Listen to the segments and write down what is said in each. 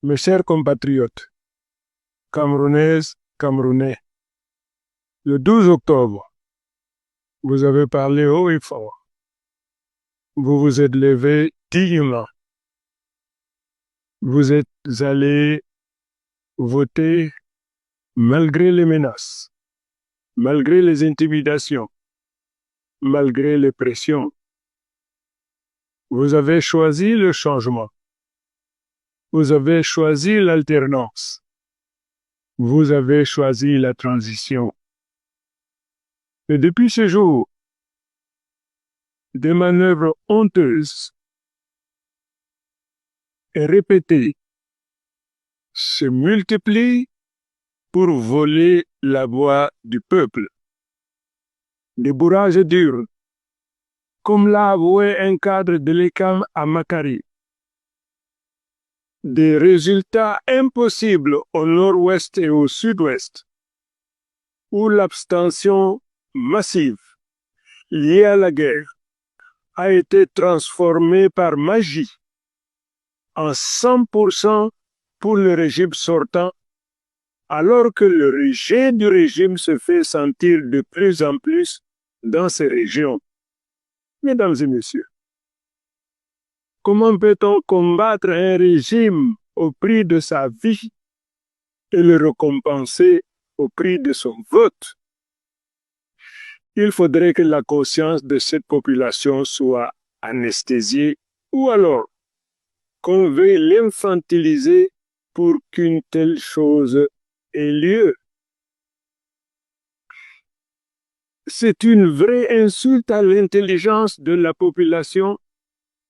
Mes chers compatriotes, Camerounaises, Camerounais, le 12 octobre, vous avez parlé haut et fort. Vous vous êtes levés dignement. Vous êtes allés voter malgré les menaces, malgré les intimidations, malgré les pressions. Vous avez choisi le changement. Vous avez choisi l'alternance. Vous avez choisi la transition. Et depuis ce jour, des manœuvres honteuses et répétées se multiplient pour voler la voix du peuple. Des bourrages durs, comme l'a avoué un cadre de l'ECAM à Makari. Des résultats impossibles au nord-ouest et au sud-ouest, où l'abstention massive liée à la guerre a été transformée par magie en 100% pour le régime sortant, alors que le rejet du régime se fait sentir de plus en plus dans ces régions. Mesdames et messieurs, comment peut-on combattre un régime au prix de sa vie et le récompenser au prix de son vote? Il faudrait que la conscience de cette population soit anesthésiée ou alors qu'on veuille l'infantiliser pour qu'une telle chose ait lieu. C'est une vraie insulte à l'intelligence de la population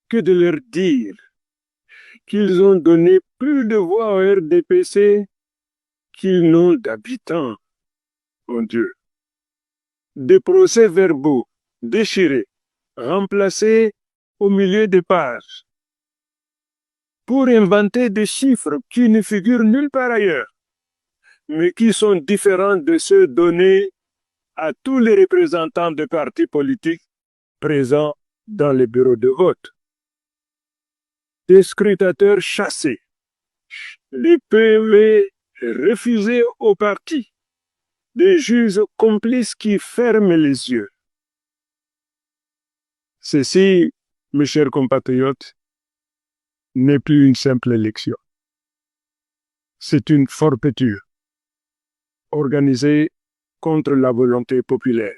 que de leur dire qu'ils ont donné plus de voix au RDPC qu'ils n'ont d'habitants. Mon Dieu. Des procès-verbaux déchirés, remplacés au milieu des pages, pour inventer des chiffres qui ne figurent nulle part ailleurs, mais qui sont différents de ceux donnés à tous les représentants de partis politiques présents dans les bureaux de vote. Des scrutateurs chassés, les PV refusés aux partis, des juges complices qui ferment les yeux. Ceci, mes chers compatriotes, n'est plus une simple élection. C'est une forfaiture organisée contre la volonté populaire.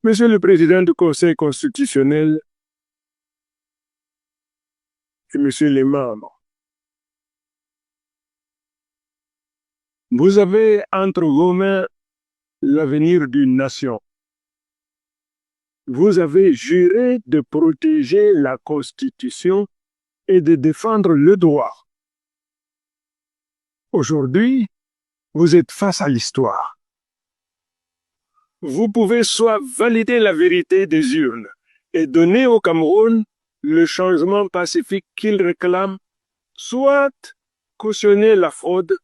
Monsieur le Président du Conseil constitutionnel et Monsieur les membres, vous avez entre vos mains l'avenir d'une nation. Vous avez juré de protéger la Constitution et de défendre le droit. Aujourd'hui, vous êtes face à l'histoire. Vous pouvez soit valider la vérité des urnes et donner au Cameroun le changement pacifique qu'il réclame, soit cautionner la fraude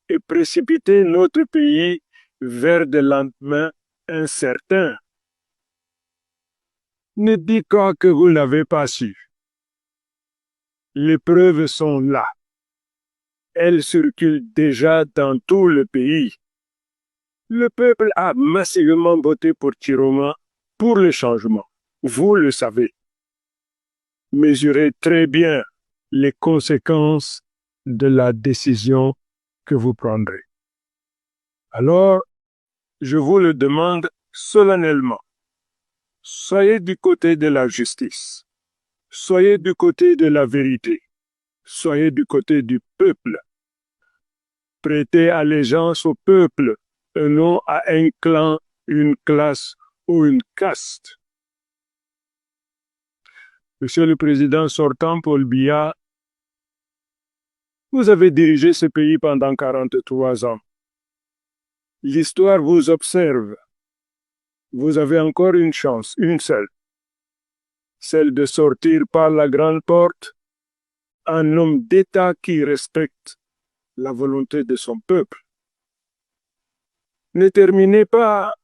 et précipiter notre pays vers des lendemains incertains. Ne dites pas que vous n'avez pas su. Les preuves sont là. Elles circulent déjà dans tout le pays. Le peuple a massivement voté pour Chiroma pour le changement. Vous le savez. Mesurez très bien les conséquences de la décision que vous prendrez. Alors, je vous le demande solennellement. Soyez du côté de la justice. Soyez du côté de la vérité. Soyez du côté du peuple. Prêtez allégeance au peuple et non à un clan, une classe ou une caste. Monsieur le Président sortant Paul Biya, vous avez dirigé ce pays pendant 43 ans. L'histoire vous observe. Vous avez encore une chance, une seule. Celle de sortir par la grande porte un homme d'État qui respecte la volonté de son peuple. Ne terminez pas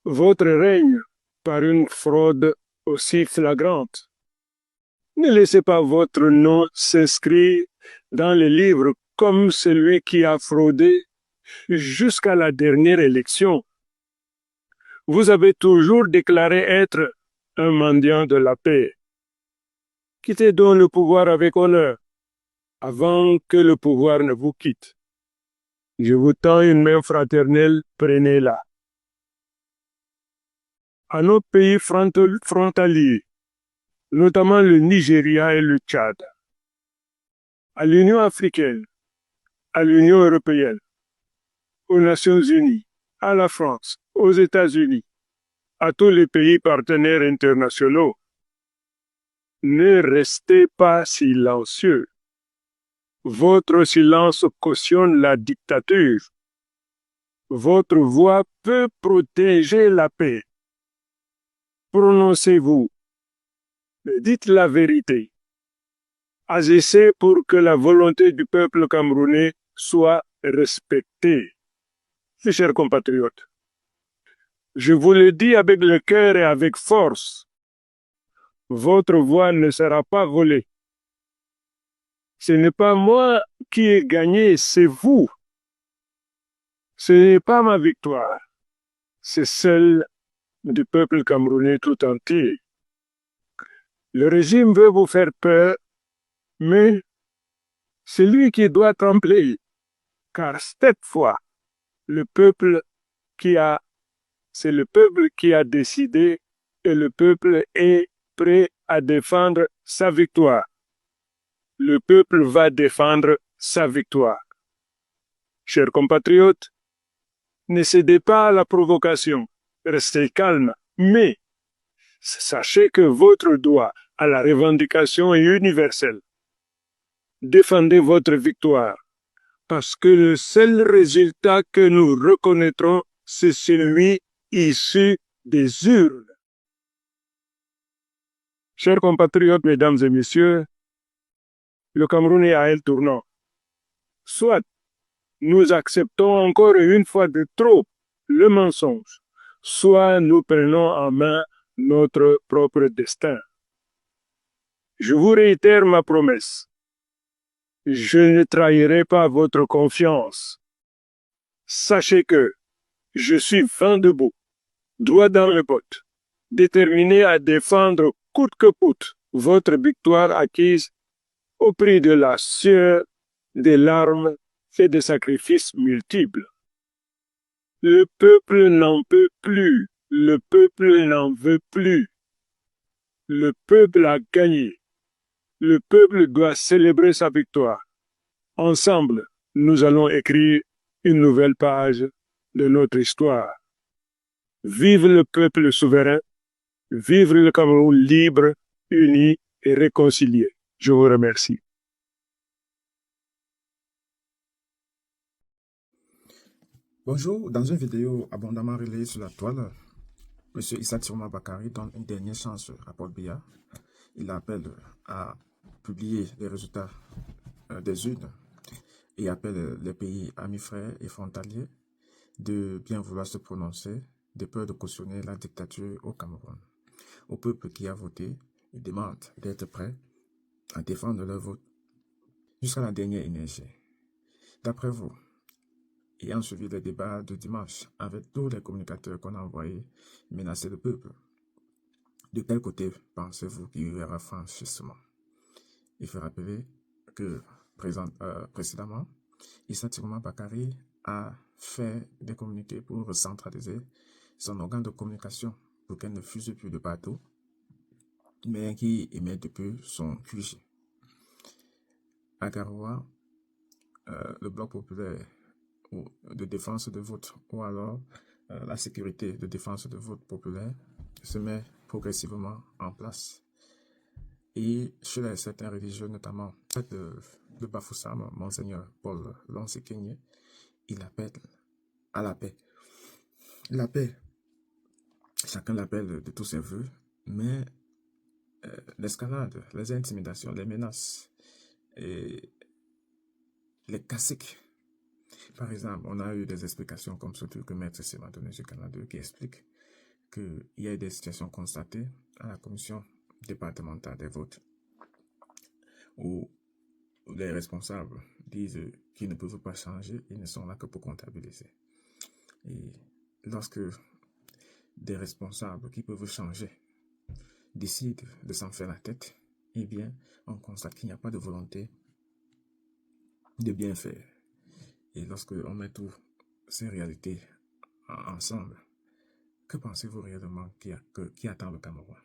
votre règne par une fraude aussi flagrante. Ne laissez pas votre nom s'inscrire dans les livres comme celui qui a fraudé jusqu'à la dernière élection. Vous avez toujours déclaré être un mendiant de la paix. Quittez donc le pouvoir avec honneur avant que le pouvoir ne vous quitte. Je vous tends une main fraternelle, prenez-la. À nos pays frontaliers, notamment le Nigeria et le Tchad, à l'Union africaine, à l'Union européenne, aux Nations unies, à la France, aux États-Unis, à tous les pays partenaires internationaux. Ne restez pas silencieux. Votre silence cautionne la dictature. Votre voix peut protéger la paix. Prononcez-vous. Dites la vérité. Agissez pour que la volonté du peuple camerounais soit respectée. Mes chers compatriotes, je vous le dis avec le cœur et avec force, votre voix ne sera pas volée. Ce n'est pas moi qui ai gagné, c'est vous. Ce n'est pas ma victoire, c'est celle du peuple camerounais tout entier. Le régime veut vous faire peur, mais c'est lui qui doit trembler, car cette fois, c'est le peuple qui a décidé et le peuple est prêt à défendre sa victoire. Le peuple va défendre sa victoire. Chers compatriotes, ne cédez pas à la provocation, restez calme, mais sachez que votre droit à la revendication est universel. Défendez votre victoire, parce que le seul résultat que nous reconnaîtrons, c'est celui issu des urnes. Chers compatriotes, mesdames et messieurs, le Cameroun est à un tournant. Soit nous acceptons encore une fois de trop le mensonge, soit nous prenons en main notre propre destin. Je vous réitère ma promesse. Je ne trahirai pas votre confiance. Sachez que je suis vent debout, droit dans le bottes, déterminé à défendre coûte que coûte votre victoire acquise au prix de la sueur, des larmes et des sacrifices multiples. Le peuple n'en peut plus, le peuple n'en veut plus. Le peuple a gagné. Le peuple doit célébrer sa victoire. Ensemble, nous allons écrire une nouvelle page de notre histoire. Vive le peuple souverain, vive le Cameroun libre, uni et réconcilié. Je vous remercie. Bonjour, dans une vidéo abondamment relayée sur la toile, M. Issa Tiroma Bakary donne une dernière chance à Paul Biya. Il appelle à publier les résultats des urnes et appelle les pays amis frères et frontaliers de bien vouloir se prononcer, de peur de cautionner la dictature au Cameroun. Au peuple qui a voté, il demande d'être prêt à défendre leur vote jusqu'à la dernière énergie. D'après vous, ayant suivi les débats de dimanche avec tous les communicateurs qu'on a envoyés menacer le peuple, de quel côté pensez-vous qu'il y aura franchissement? Il faut rappeler que précédemment, Issa Tiroma Bakary a fait des communiqués pour centraliser son organe de communication pour qu'elle ne fuse plus de partout, mais qui émet depuis son QG. À Garoua, le Bloc populaire de défense de vote ou alors la sécurité de défense de vote populaire se met progressivement en place. Et chez certains religieux, notamment de Bafoussam, Monseigneur Paul Lonsekenye, il appelle à la paix. La paix, chacun l'appelle de tous ses voeux, mais l'escalade, les intimidations, les menaces, et les caciques. Par exemple, on a eu des explications comme ce que Maître Sima donné du Canada qui explique qu'il y a des situations constatées à la commission départementale des votes où les responsables disent qu'ils ne peuvent pas changer, ils ne sont là que pour comptabiliser. Et lorsque des responsables qui peuvent changer décident de s'en faire la tête, eh bien, on constate qu'il n'y a pas de volonté de bien faire. Et lorsque on met toutes ces réalités ensemble, que pensez-vous réellement qui attend le Cameroun?